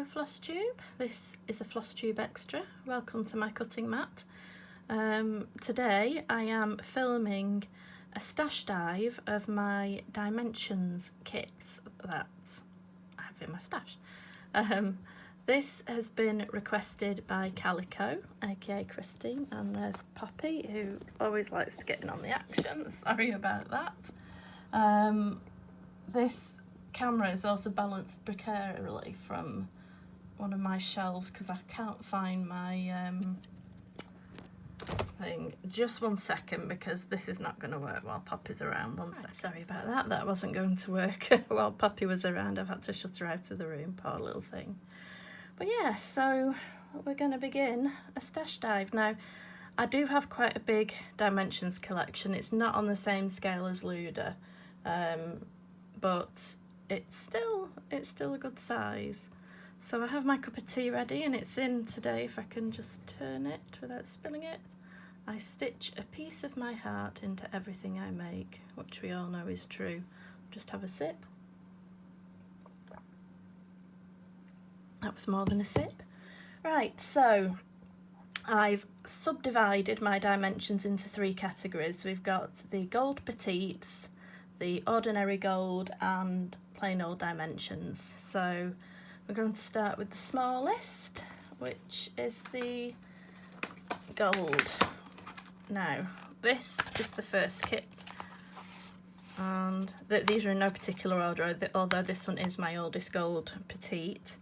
Flosstube. This is a Flosstube extra. Welcome to my cutting mat. Today I am filming a stash dive of my dimensions kits that I have in my stash. This has been requested by Calico, aka Christine, and there's Poppy, who always likes to get in on the action. Sorry about that. This camera is also balanced precarily from one of my shelves because I can't find my thing. Just 1 second, because this is not going to work while Poppy's around. 1 second. Sorry about that. That wasn't going to work while Poppy was around. I've had to shut her out of the room, poor little thing. But yeah, so we're going to begin a stash dive. Now, I do have quite a big dimensions collection. It's not on the same scale as Luda, but it's still a good size. So I have my cup of tea ready, and it's in today. If I can just turn it without spilling it. I stitch a piece of my heart into everything I make, which we all know is true. Just have a sip. That was more than a sip. Right, so I've subdivided my dimensions into 3 categories. We've got the gold petites, the ordinary gold, and plain old dimensions. So we're going to start with the smallest, which is the gold. Now, this is the first kit, and these are in no particular order, although this one is my oldest gold petite.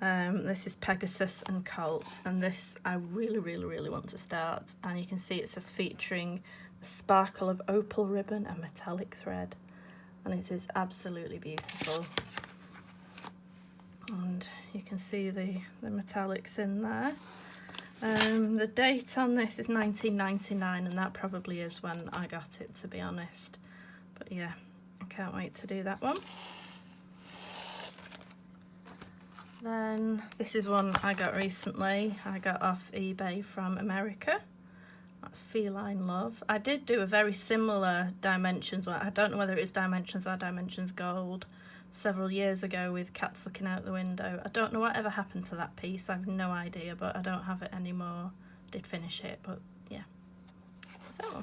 This is Pegasus and Colt, and this I really want to start, and you can see it says featuring the sparkle of opal ribbon and metallic thread, and it is absolutely beautiful. And you can see the metallics in there. The date on this is 1999, and that probably is when I got it, to be honest. But yeah, I can't wait to do that one. Then this is one I got recently. I got off eBay from America. That's Feline Love. I did do a very similar dimensions one. I don't know whether it is dimensions or dimensions gold several years ago with Cats Looking Out the Window. I don't know whatever happened to that piece. I have no idea, but I don't have it anymore. Did finish it, but yeah. So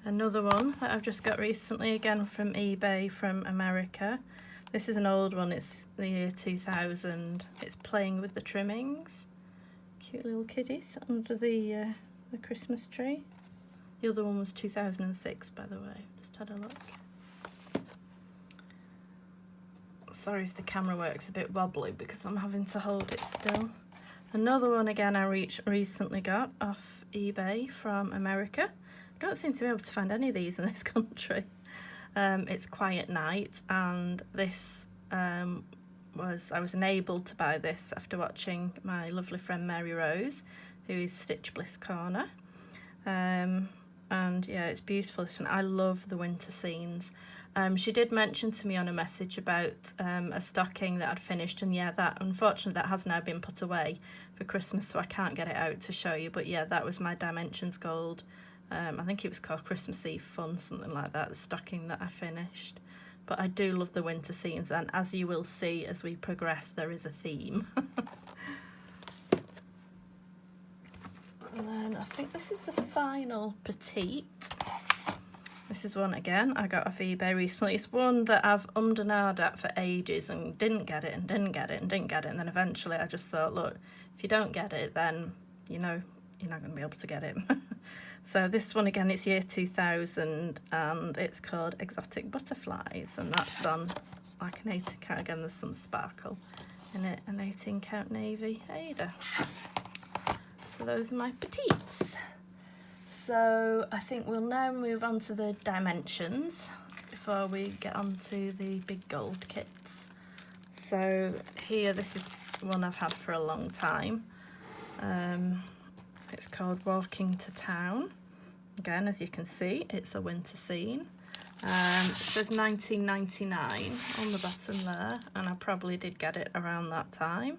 another one that I've just got recently, again from eBay from America. This is an old one. It's the year 2000. It's Playing with the Trimmings. Cute little kiddies under the Christmas tree. The other one was 2006, by the way. Just had a look. Sorry if the camera works a bit wobbly because I'm having to hold it still. Another one again I recently got off eBay from America. I don't seem to be able to find any of these in this country. It's Quiet Night, and this I was enabled to buy this after watching my lovely friend Mary Rose, who is Stitch Bliss Corner. And yeah, it's beautiful, this one. I love the winter scenes. She did mention to me on a message about a stocking that I'd finished, and yeah, that unfortunately that has now been put away for Christmas, so I can't get it out to show you. But yeah, that was my dimensions gold. I think it was called Christmas Eve Fun, something like that, the stocking that I finished. But I do love the winter scenes, and as you will see as we progress, there is a theme. And then I think this is the final petite. This is one again I got off eBay recently. It's one that I've ummed at for ages and didn't get it and didn't get it and didn't get it, and then eventually I just thought, look, if you don't get it, then you know you're not going to be able to get it. So this one again, it's year 2000, and it's called Exotic Butterflies, and that's on like an 18 count. Again, there's some sparkle in it, an 18 count navy Ada. So those are my petites. So I think we'll now move on to the dimensions before we get on to the big gold kits. So here, this is one I've had for a long time. It's called Walking to Town. Again, as you can see, it's a winter scene. It says 1999 on the bottom there, and I probably did get it around that time.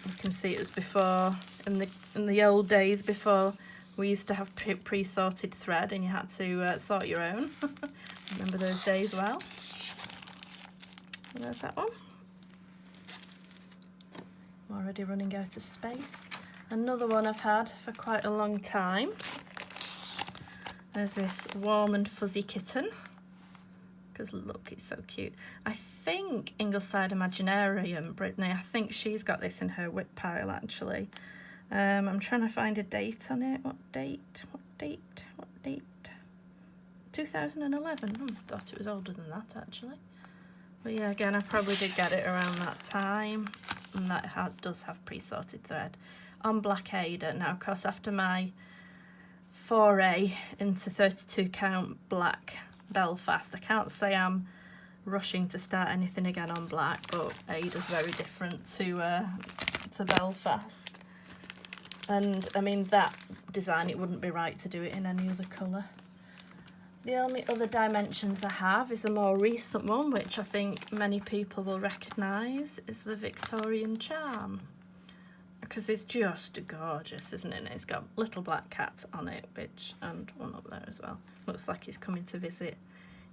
You can see it was before, in the old days, before we used to have pre-sorted thread and you had to sort your own. Remember those days well. So there's that one. I'm already running out of space. Another one I've had for quite a long time. There's this warm and fuzzy kitten. Because look, it's so cute. I think Ingleside Imaginarium, Brittany, I think she's got this in her whip pile actually. I'm trying to find a date on it. What date? 2011. Thought it was older than that actually. But yeah, again, I probably did get it around that time. And that does have pre-sorted thread. On Black Ada. Now, of course, after my foray into 32 count black Belfast, I can't say I'm rushing to start anything again on black, but Ada's very different to Belfast. And I mean, that design, it wouldn't be right to do it in any other colour. The only other dimensions I have is a more recent one, which I think many people will recognise, is the Victorian Charm. Because it's just gorgeous, isn't it? It's got little black cat on it, and one up there as well. Looks like he's coming to visit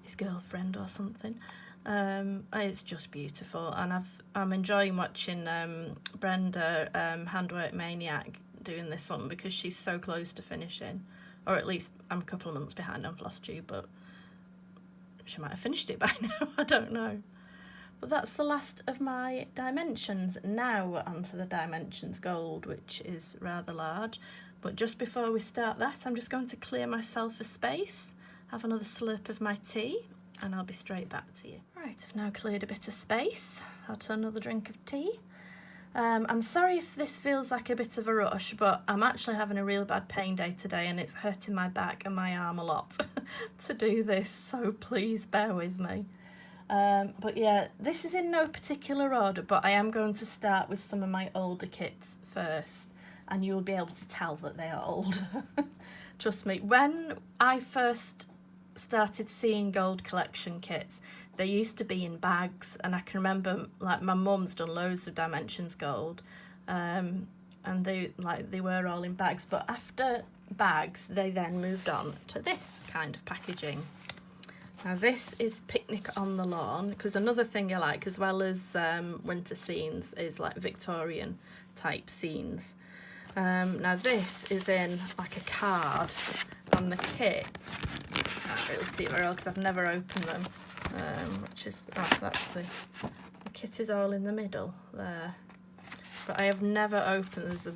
his girlfriend or something. It's just beautiful, and I'm enjoying watching Brenda, Handwork Maniac, doing this one because she's so close to finishing. Or at least I'm a couple of months behind on Flosstube, but she might have finished it by now, I don't know. But that's the last of my dimensions. Now we're onto the Dimensions Gold, which is rather large. But just before we start that, I'm just going to clear myself a space, have another slurp of my tea, and I'll be straight back to you. Right, I've now cleared a bit of space, had another drink of tea. I'm sorry if this feels like a bit of a rush, but I'm actually having a real bad pain day today and it's hurting my back and my arm a lot to do this, so please bear with me. But yeah, this is in no particular order, but I am going to start with some of my older kits first, and you'll be able to tell that they are old. Trust me, when I first started seeing gold collection kits, they used to be in bags, and I can remember like my mum's done loads of Dimensions Gold, and they were all in bags, but after bags they then moved on to this kind of packaging. Now this is Picnic on the Lawn, because another thing I like, as well as winter scenes, is like Victorian type scenes. Now this is in like a card on the kit. I can't really see it very well because I've never opened them. Which is, that's the kit is all in the middle there. But I have never opened, there's a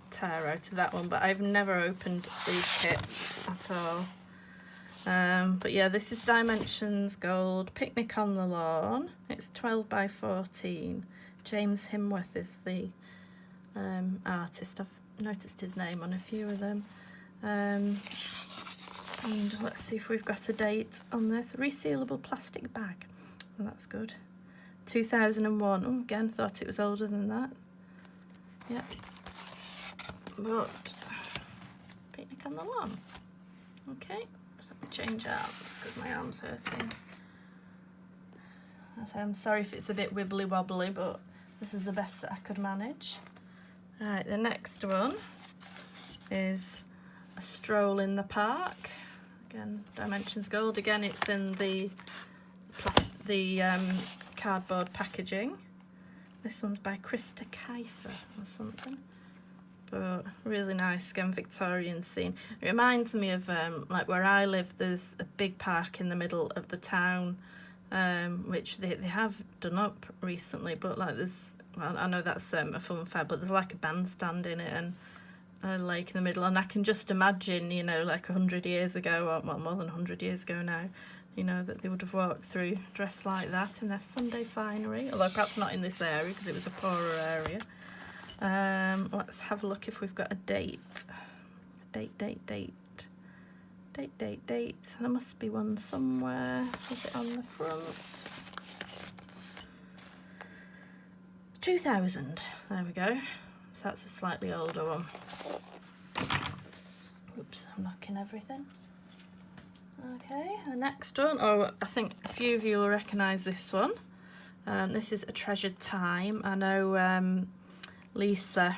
tear out of that one, but I've never opened these kits at all. But yeah, this is Dimensions Gold, Picnic on the Lawn. It's 12 by 14. James Himworth is the artist. I've noticed his name on a few of them. And let's see if we've got a date on this. Resealable plastic bag. Well, that's good. 2001. Oh, again, thought it was older than that. Yeah. But Picnic on the Lawn. Okay. So let me change arms because my arm's hurting. I'm sorry if it's a bit wibbly wobbly, but this is the best that I could manage. Alright, the next one is A Stroll in the Park. Again, Dimensions Gold. Again, it's in the cardboard packaging. This one's by Krista Kiefer or something. But really nice, again, Victorian scene. It reminds me of like where I live, there's a big park in the middle of the town, which they have done up recently, but like there's, well, I know that's a fun fair, but there's like a bandstand in it and a lake in the middle, and I can just imagine, you know, like 100 years ago, or well, more than 100 years ago now, you know, that they would have walked through dressed like that in their Sunday finery, although perhaps not in this area because it was a poorer area. Let's have a look if we've got a date. Date. There must be one somewhere. Is it on the front? 2000. There we go. So that's a slightly older one. Oops, I'm knocking everything. Okay, the next one. Oh, I think a few of you will recognise this one. This is A Treasured Time. I know Lisa,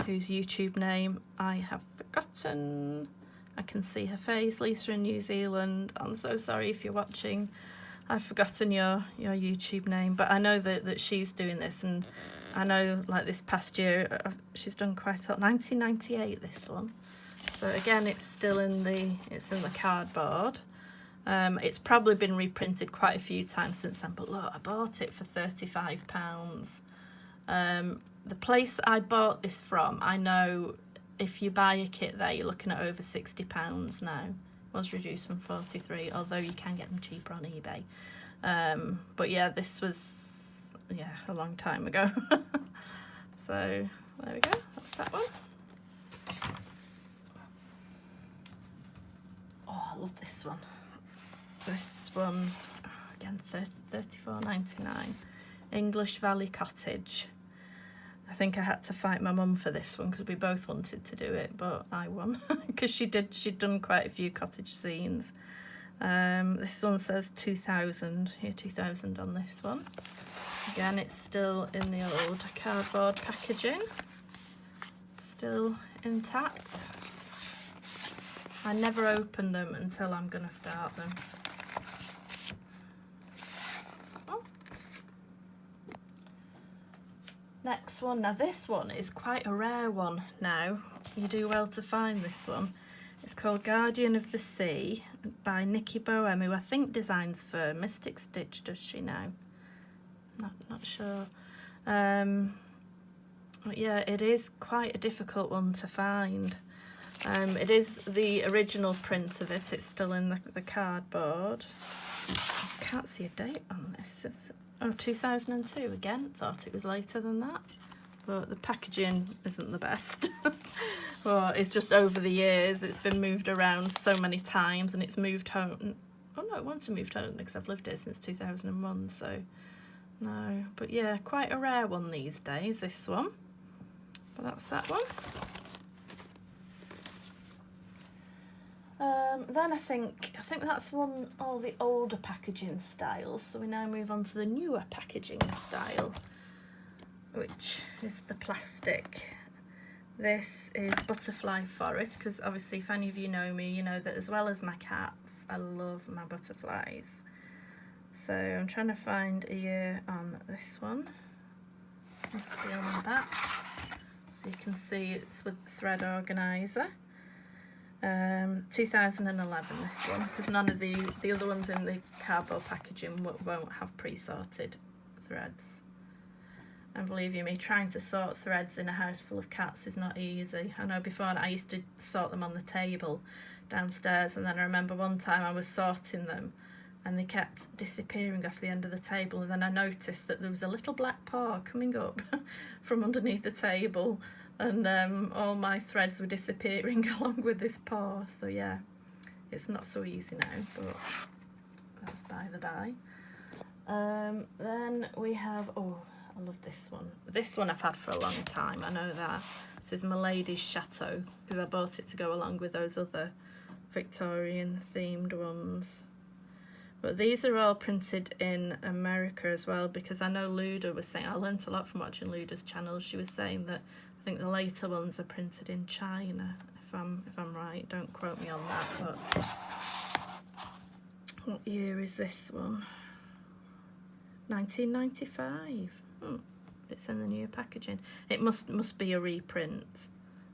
whose YouTube name I have forgotten. I can see her face. Lisa in New Zealand. I'm so sorry if you're watching. I've forgotten your YouTube name, but I know that she's doing this, and I know like this past year she's done quite a lot. 1998 this one. So again, it's still in the cardboard. It's probably been reprinted quite a few times since then, but look, I bought it for £35. The place that I bought this from, I know if you buy a kit there, you're looking at over £60 now. It was reduced from 43, although you can get them cheaper on eBay. But yeah, this was, yeah, a long time ago. So there we go, that's that one. Oh, I love this one. This one, again, $34.99. English Valley Cottage. I think I had to fight my mum for this one because we both wanted to do it, but I won because she'd done quite a few cottage scenes. This one says 2000, here 2000 on this one. Again, it's still in the old cardboard packaging, still intact. I never open them until I'm going to start them. Next one, now this one is quite a rare one now. You do well to find this one. It's called Guardian of the Sea by Nikki Bohem, who I think designs for Mystic Stitch, does she now? Not sure. But yeah, it is quite a difficult one to find. It is the original print of it, it's still in the cardboard. I can't see a date on this. Oh, 2002 again. Thought it was later than that, but the packaging isn't the best. Well, it's just over the years it's been moved around so many times, and it's moved home. Oh no, it wasn't moved home because I've lived here since 2001. So no, but yeah, quite a rare one these days. This one, but that's that one. Then I think that's all the older packaging styles. So we now move on to the newer packaging style, which is the plastic. This is Butterfly Forest, because obviously if any of you know me, you know that as well as my cats, I love my butterflies. So I'm trying to find a year on this one. Must be on the back. So you can see it's with the thread organiser. 2011 this one, because none of the other ones in the cardboard packaging won't have pre-sorted threads. And believe you me, trying to sort threads in a house full of cats is not easy. I know before I used to sort them on the table downstairs, and then I remember one time I was sorting them and they kept disappearing off the end of the table, and then I noticed that there was a little black paw coming up from underneath the table, and all my threads were disappearing along with this paw. So yeah, it's not so easy now, but that's by the by. Then we have, oh, I love this one. This one I've had for a long time, I know that. This is My Lady's Chateau, because I bought it to go along with those other Victorian themed ones. But these are all printed in America as well, because I know Luda was saying, I learnt a lot from watching Luda's channel. She was saying that I think the later ones are printed in China, if I'm right. Don't quote me on that. But what year is this one? 1995. It's in the new packaging. It must be a reprint,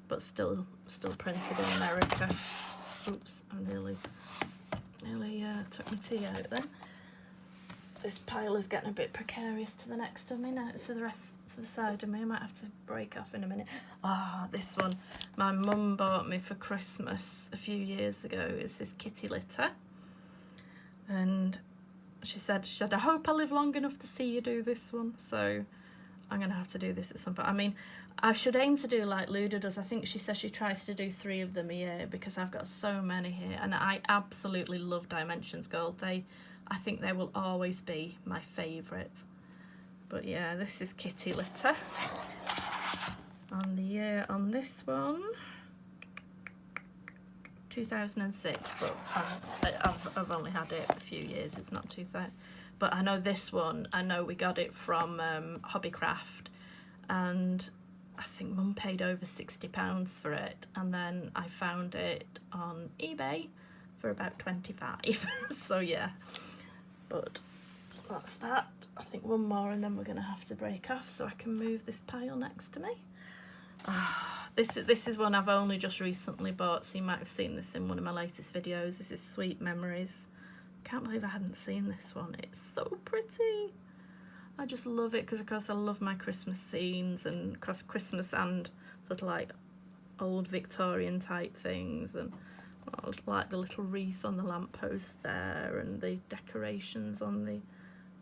but still printed in America. Oops, I nearly took my tea out then. This pile is getting a bit precarious to the next of me now, to the side of me. I might have to break off in a minute. Ah, this one my mum bought me for Christmas a few years ago. It's this kitty litter, and she said, I hope I live long enough to see you do this one. So I'm gonna have to do this at some point. I mean, I should aim to do like Luda does. I think she says she tries to do 3 of them a year, because I've got so many here, and I absolutely love Dimensions Gold. I think they will always be my favourite. But yeah, this is kitty litter. On the year on this one, 2006, but I've only had it a few years. It's not 2000. But I know this one, I know we got it from Hobbycraft, and I think Mum paid over £60 for it, and then I found it on eBay for about 25. So yeah, But that's that. I think one more and then we're going to have to break off so I can move this pile next to me. This is one I've only just recently bought, so you might have seen this in one of my latest videos. This is Sweet Memories. Can't believe I hadn't seen this one. It's so pretty. I just love it because of course I love my Christmas scenes, and across Christmas and sort of like old Victorian type things, and like the little wreath on the lamppost there and the decorations on the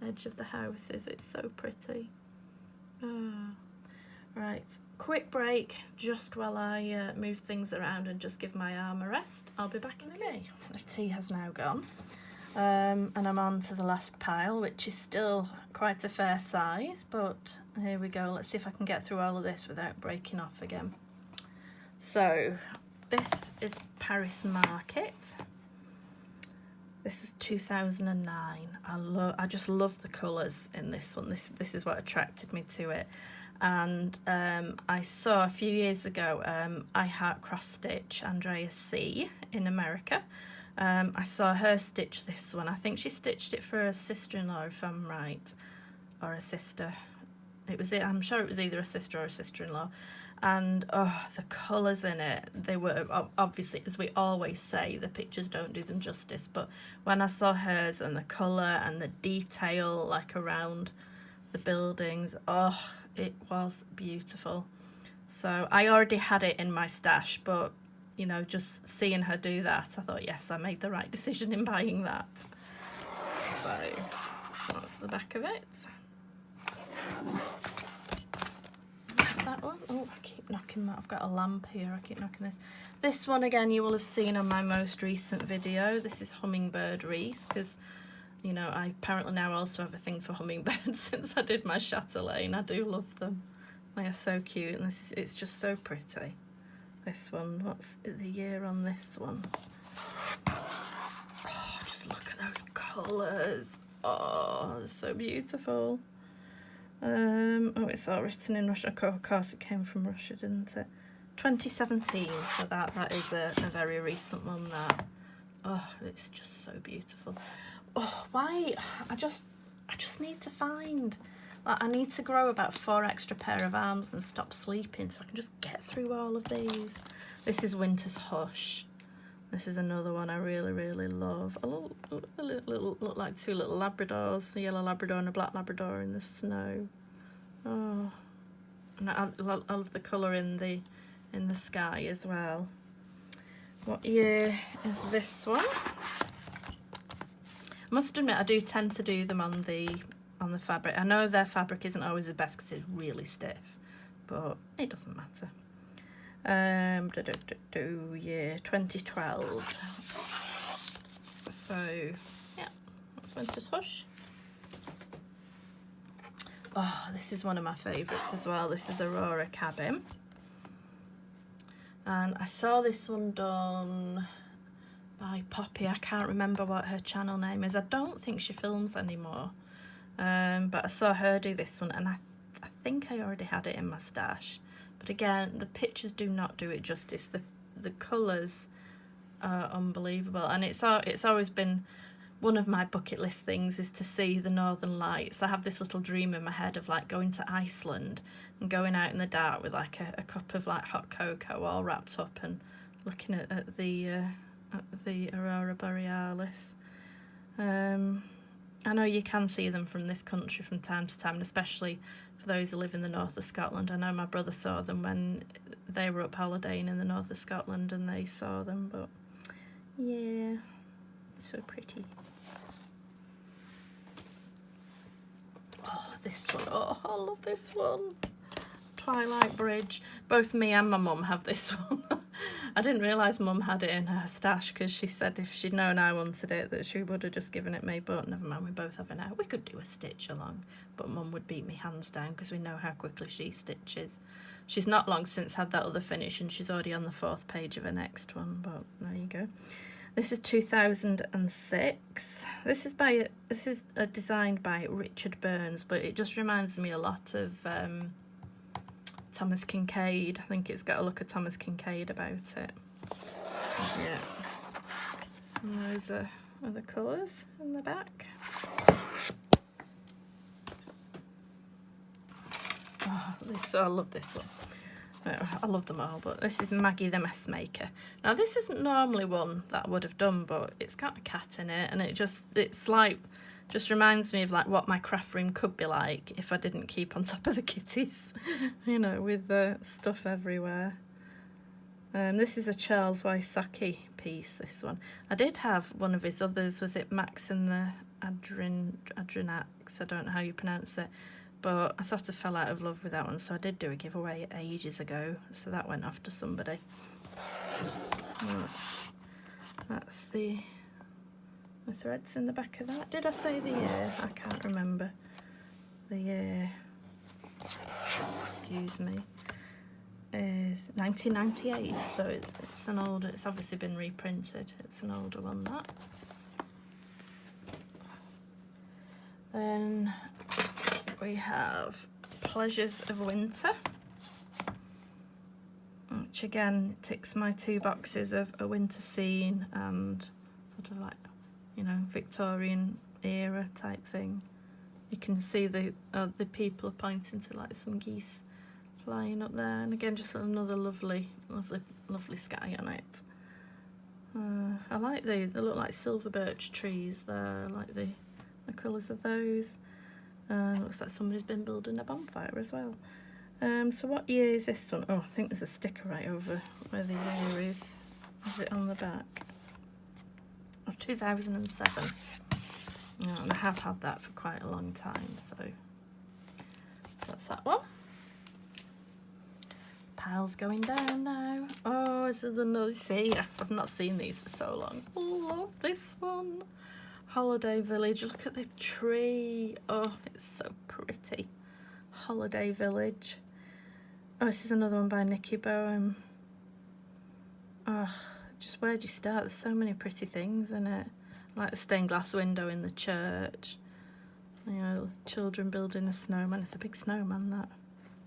edge of the houses. It's so pretty. Right, quick break just while I move things around and just give my arm a rest. I'll be back in a minute. The tea has now gone, and I'm on to the last pile, which is still quite a fair size, but here we go. Let's see if I can get through all of this without breaking off again. So this is Paris Market. This is 2009. I just love the colours in this one. This is what attracted me to it. And I saw a few years ago, I Heart Cross Stitch, Andrea C. in America. I saw her stitch this one. I think she stitched it for a sister-in-law, if I'm right, or a sister. I'm sure it was either a sister or a sister-in-law. And oh, the colours in it, they were obviously, as we always say, the pictures don't do them justice, but when I saw hers and the colour and the detail like around the buildings, oh, it was beautiful. So I already had it in my stash, but you know, just seeing her do that, I thought, yes, I made the right decision in buying that. So that's the back of it. That one. Oh, I keep knocking that. I've got a lamp here. I keep knocking this. This one again, you will have seen on my most recent video. This is Hummingbird Wreath, because you know I apparently now also have a thing for hummingbirds since I did my chatelaine. I do love them. They are so cute, and it's just so pretty. This one. What's the year on this one? Oh, just look at those colours. Oh, they're so beautiful. Oh, it's all written in Russian. Of course, it came from Russia, didn't it? 2017, so that is a very recent one. That, oh, it's just so beautiful. Oh, why? I just need to find. Like, I need to grow about 4 extra pair of arms and stop sleeping, so I can just get through all of these. This is Winter's Hush. This is another one I really love. Look like 2 little Labradors, a yellow Labrador and a black Labrador in the snow. Oh, and I love the colour in the sky as well. What year is this one? I must admit, I do tend to do them on the fabric. I know their fabric isn't always the best because it's really stiff, but it doesn't matter. Year 2012. So yeah, that's Winter's Hush. Oh, this is one of my favourites as well. This is Aurora Cabin, and I saw this one done by Poppy. I can't remember what her channel name is. I don't think she films anymore, but I saw her do this one, and I think I already had it in my stash. But again, the pictures do not do it justice. The colours are unbelievable, and it's always been one of my bucket list things is to see the Northern Lights. I have this little dream in my head of like going to Iceland and going out in the dark with like a cup of like hot cocoa all wrapped up and looking at the Aurora Borealis. I know you can see them from this country from time to time, especially for those who live in the north of Scotland. I know my brother saw them when they were up holidaying in the north of Scotland and they saw them, but yeah, so pretty. Oh, this one. Oh, I love this one. Twilight Bridge. Both me and my mum have this one. I didn't realise Mum had it in her stash because she said if she'd known I wanted it that she would have just given it me, but never mind, we both have it now. We could do a stitch along, but Mum would beat me hands down because we know how quickly she stitches. She's not long since had that other finish and she's already on the 4th page of her next one, but there you go. This is 2006. This is designed by Richard Burns, but it just reminds me a lot of Thomas Kincaid. I think it's got a look of Thomas Kincaid about it. Yeah. And those are of the colours in the back. Oh, I love this one. I love them all, but this is Maggie the Messmaker. Now this isn't normally one that I would have done, but it's got a cat in it, and it's like, just reminds me of like what my craft room could be like if I didn't keep on top of the kitties, you know, with the stuff everywhere. This is a Charles Wysocki piece, this one. I did have one of his others, was it Max and the Adrinax? I don't know how you pronounce it. But I sort of fell out of love with that one, so I did do a giveaway ages ago, so that went off to somebody. That's the threads in the back of that. Did I say the year? I can't remember. The year, excuse me, is 1998, so it's an older, it's obviously been reprinted. It's an older one, that. Then we have Pleasures of Winter, which again ticks my 2 boxes of a winter scene and sort of like, you know, Victorian era type thing. You can see the people are pointing to like some geese flying up there, and again just another lovely sky on it. I like they look like silver birch trees there. I like the colours of those. Looks like somebody's been building a bonfire as well. So what year is this one? Oh, I think there's a sticker right over where the year is. Is it on the back? Oh, 2007. Oh, and I have had that for quite a long time, so that's that one. Pile's going down now. Oh, this is another, see, I've not seen these for so long. I love this one. Holiday Village, look at the tree. Oh, it's so pretty. Holiday Village. Oh, this is another one by Nikki Boehm. Oh, just where do you start? There's so many pretty things in it. Like the stained glass window in the church. You know, children building a snowman. It's a big snowman, that.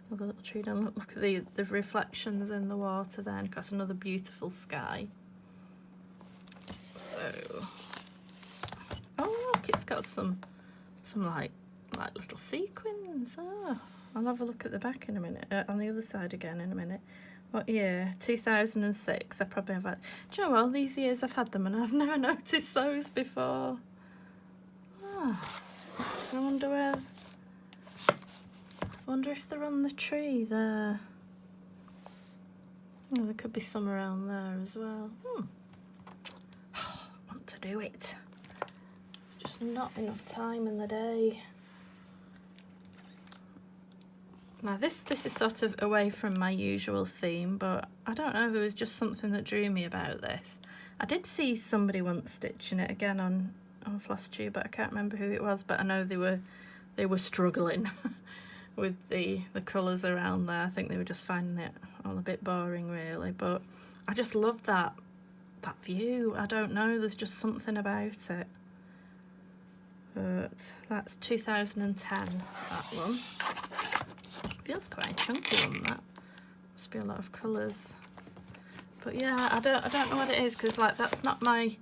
With a little tree down. Look at the reflections in the water there. And of course, another beautiful sky. So... oh look, it's got some like little sequins. Oh, I'll have a look at the back in a minute. On the other side again in a minute. What year? 2006. I probably have had. Do you know what? These years I've had them and I've never noticed those before. Oh, I wonder where. I wonder if they're on the tree there. Oh, there could be some around there as well. I want to do it. Just not enough time in the day. Now this is sort of away from my usual theme, but I don't know, there was just something that drew me about this. I did see somebody once stitching it again on Flosstube, but I can't remember who it was, but I know they were struggling with the colours around there. I think they were just finding it all a bit boring really, but I just love that view. I don't know, there's just something about it. But that's 2010, that one. Feels quite a chunky one, that. Must be a lot of colours. But yeah, I don't know what it is, because like that's not my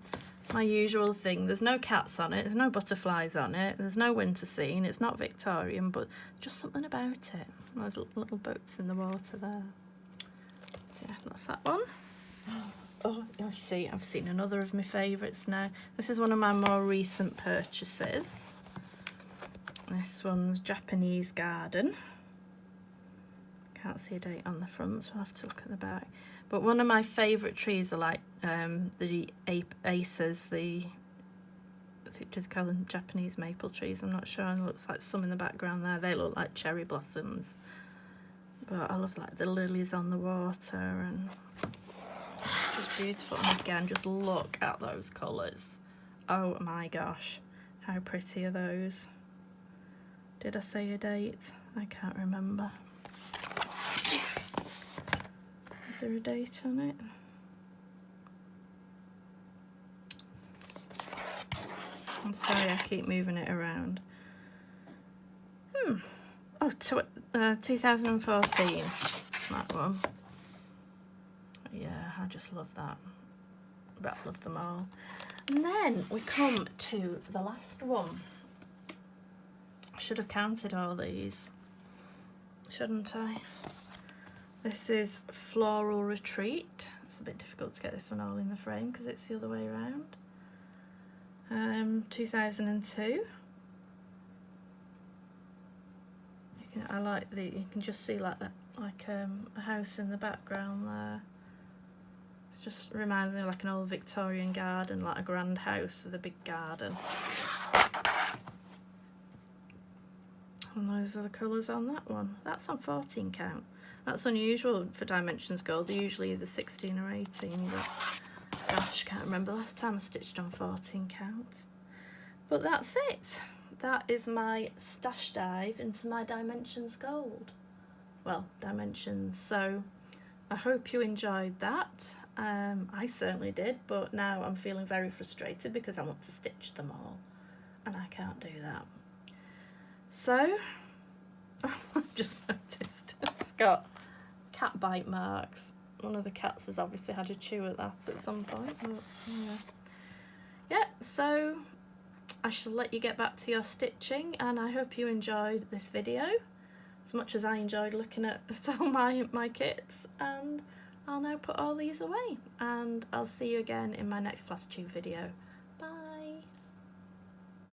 usual thing. There's no cats on it, there's no butterflies on it, there's no winter scene, it's not Victorian, but just something about it. There's little boats in the water there. So yeah, that's that one. Oh, I see, I've seen another of my favourites now. This is one of my more recent purchases. This one's Japanese Garden. Can't see a date on the front, so I'll have to look at the back. But one of my favourite trees are like the acers, do they call them Japanese maple trees? I'm not sure. It looks like some in the background there. They look like cherry blossoms. But I love like the lilies on the water, and it's just beautiful. And again, just look at those colours. Oh my gosh, how pretty are those? Did I say a date? I can't remember. Is there a date on it? I'm sorry, I keep moving it around. Oh, 2014, that one. Yeah, I just love that. But I love them all. And then we come to the last one. I should have counted all these, shouldn't I? This is Floral Retreat. It's a bit difficult to get this one all in the frame because it's the other way around. 2002. I like the, you can just see like that, like a house in the background there. It just reminds me of like an old Victorian garden, like a grand house with a big garden. And those are the colours on that one. That's on 14 count. That's unusual for Dimensions Gold. They're usually either 16 or 18, but gosh, can't remember last time I stitched on 14 count. But that's it. That is my stash dive into my Dimensions Gold. Well, Dimensions. So I hope you enjoyed that. I certainly did, but now I'm feeling very frustrated because I want to stitch them all and I can't do that. So I've just noticed it's got cat bite marks. One of the cats has obviously had a chew at that at some point. But, yeah, so I shall let you get back to your stitching, and I hope you enjoyed this video as much as I enjoyed looking at all my kits. And I'll now put all these away, and I'll see you again in my next Flosstube video.